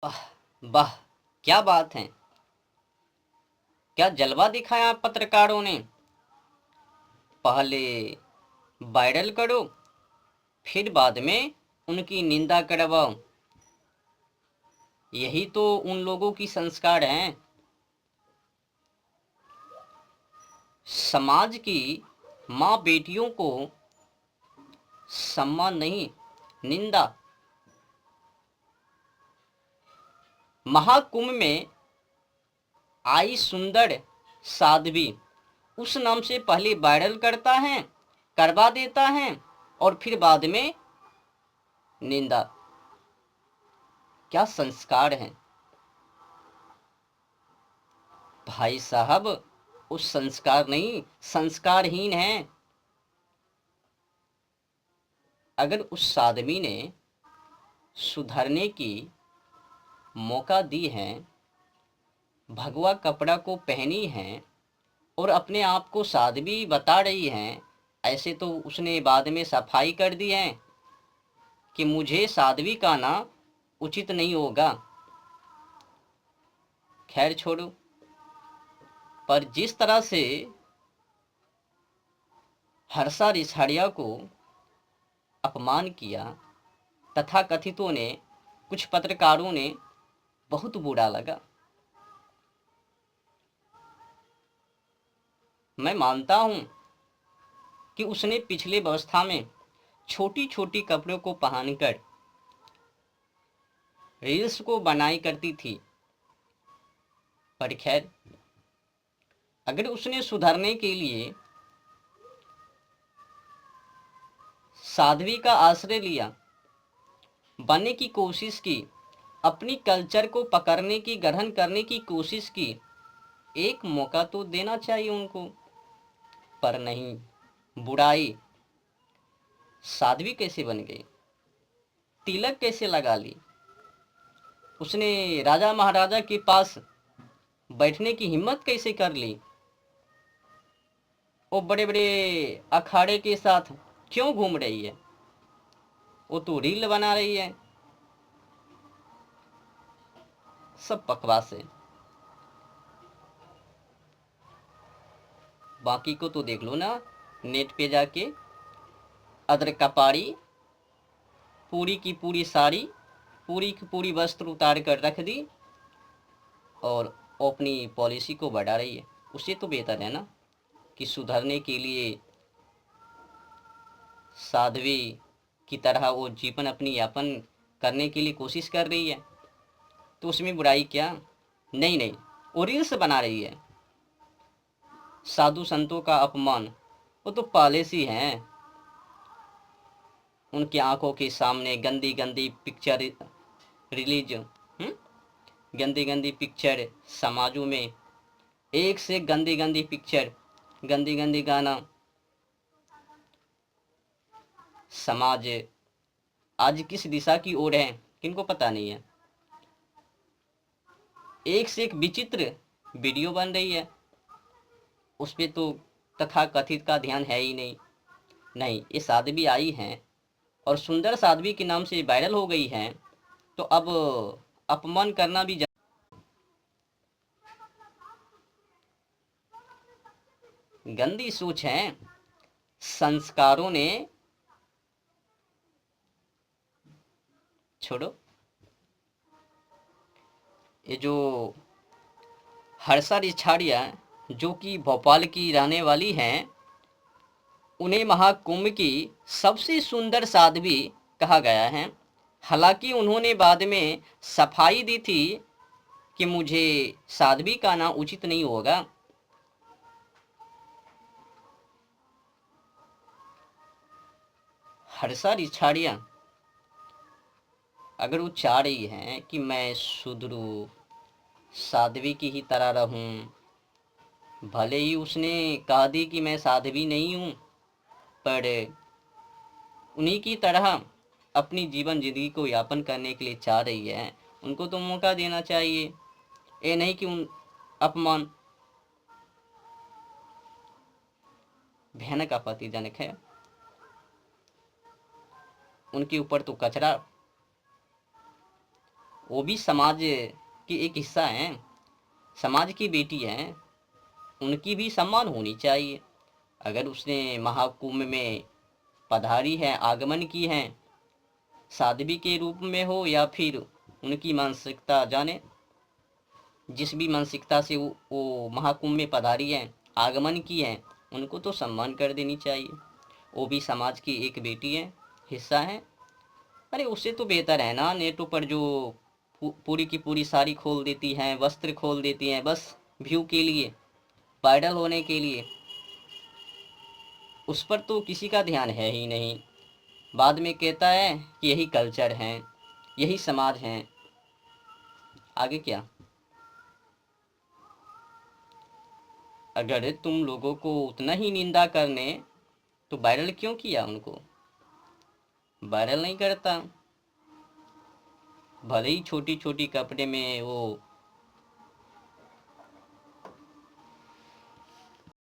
वाह वाह, क्या बात है। क्या जलवा दिखाया पत्रकारों ने। पहले वायरल करो, फिर बाद में उनकी निंदा करवाओ। यही तो उन लोगों की संस्कार हैं। समाज की माँ बेटियों को सम्मान नहीं, निंदा। महाकुंभ में आई सुंदर साध्वी, उस नाम से पहले वायरल करता है, करवा देता है और फिर बाद में निंदा। क्या संस्कार हैं भाई साहब। उस संस्कार नहीं, संस्कारहीन हैं। अगर उस साध्वी ने सुधरने की मौका दी है, भगवा कपड़ा को पहनी है और अपने आप को साध्वी बता रही हैं, ऐसे तो उसने बाद में सफाई कर दी है कि मुझे साध्वी कहना उचित नहीं होगा। खैर छोड़ो, पर जिस तरह से हर्षा रिछाड़िया को अपमान किया तथाकथितों ने, कुछ पत्रकारों ने, बहुत बुरा लगा। मैं मानता हूं कि उसने पिछले व्यवस्था में छोटी छोटी कपड़ों को पहनकर रील्स को बनाई करती थी, पर खैर, अगर उसने सुधरने के लिए साध्वी का आश्रय लिया, बनने की कोशिश की, अपनी कल्चर को पकड़ने की, ग्रहण करने की कोशिश की, एक मौका तो देना चाहिए उनको। पर नहीं, बुराई। साध्वी कैसे बन गई, तिलक कैसे लगा ली, उसने राजा महाराजा के पास बैठने की हिम्मत कैसे कर ली, वो बड़े बड़े अखाड़े के साथ क्यों घूम रही है, वो तो रील बना रही है। सब बकवास है। बाकी को तो देख लो ना, नेट पे जाके। अदरक का पारी, पूरी की पूरी साड़ी, पूरी की पूरी वस्त्र उतार कर रख दी और अपनी पॉलिसी को बढ़ा रही है। उससे तो बेहतर है ना कि सुधरने के लिए साध्वी की तरह वो जीवन अपनी यापन करने के लिए कोशिश कर रही है, तो उसमें बुराई क्या। नहीं नहीं, वो रील्स बना रही है। साधु संतों का अपमान, वो तो पहले से ही हैं। उनकी आंखों के सामने गंदी गंदी पिक्चर रिलीज, गंदी गंदी पिक्चर समाजों में, एक से गंदी गंदी पिक्चर, गंदी गंदी गाना। समाज आज किस दिशा की ओर है, किनको पता नहीं है। एक से एक विचित्र वीडियो बन रही है, उस पर तो तथा कथित का ध्यान है ही नहीं। नहीं, ये साध्वी आई हैं और सुंदर साध्वी के नाम से वायरल हो गई हैं, तो अब अपमान करना भी गंदी सोच है। संस्कारों ने, छोड़ो, ये जो हर्षा रिछाड़िया जो कि भोपाल की रहने वाली हैं, उन्हें महाकुंभ की सबसे सुंदर साध्वी कहा गया है। हालांकि उन्होंने बाद में सफाई दी थी कि मुझे साध्वी का नाम उचित नहीं होगा। हर्षा रिछाड़िया अगर वो चाह रही हैं कि मैं सुधरूं, साध्वी की ही तरह रहूं, भले ही उसने कहा दी कि मैं साध्वी नहीं हूं, पर उन्हीं की तरह अपनी जीवन जिंदगी को यापन करने के लिए चाह रही है, उनको तो मौका देना चाहिए। ये नहीं कि उन अपमान भयानक आपत्तिजनक है। उनके ऊपर तो कचरा वो भी समाज की एक हिस्सा हैं, समाज की बेटी हैं, उनकी भी सम्मान होनी चाहिए। अगर उसने महाकुंभ में पधारी है, आगमन की है, साध्वी के रूप में हो या फिर उनकी मानसिकता जाने, जिस भी मानसिकता से वो महाकुंभ में पधारी है, आगमन की है, उनको तो सम्मान कर देनी चाहिए। वो भी समाज की एक बेटी है, हिस्सा है। अरे उससे तो बेहतर है ना नेटों पर जो पूरी की पूरी साड़ी खोल देती हैं, वस्त्र खोल देती हैं, बस व्यू के लिए, वायरल होने के लिए। उस पर तो किसी का ध्यान है ही नहीं। बाद में कहता है कि यही कल्चर है, यही समाज है। आगे क्या? अगर तुम लोगों को उतना ही निंदा करने तो वायरल क्यों किया उनको? वायरल नहीं करता। भले ही छोटी छोटी कपड़े में वो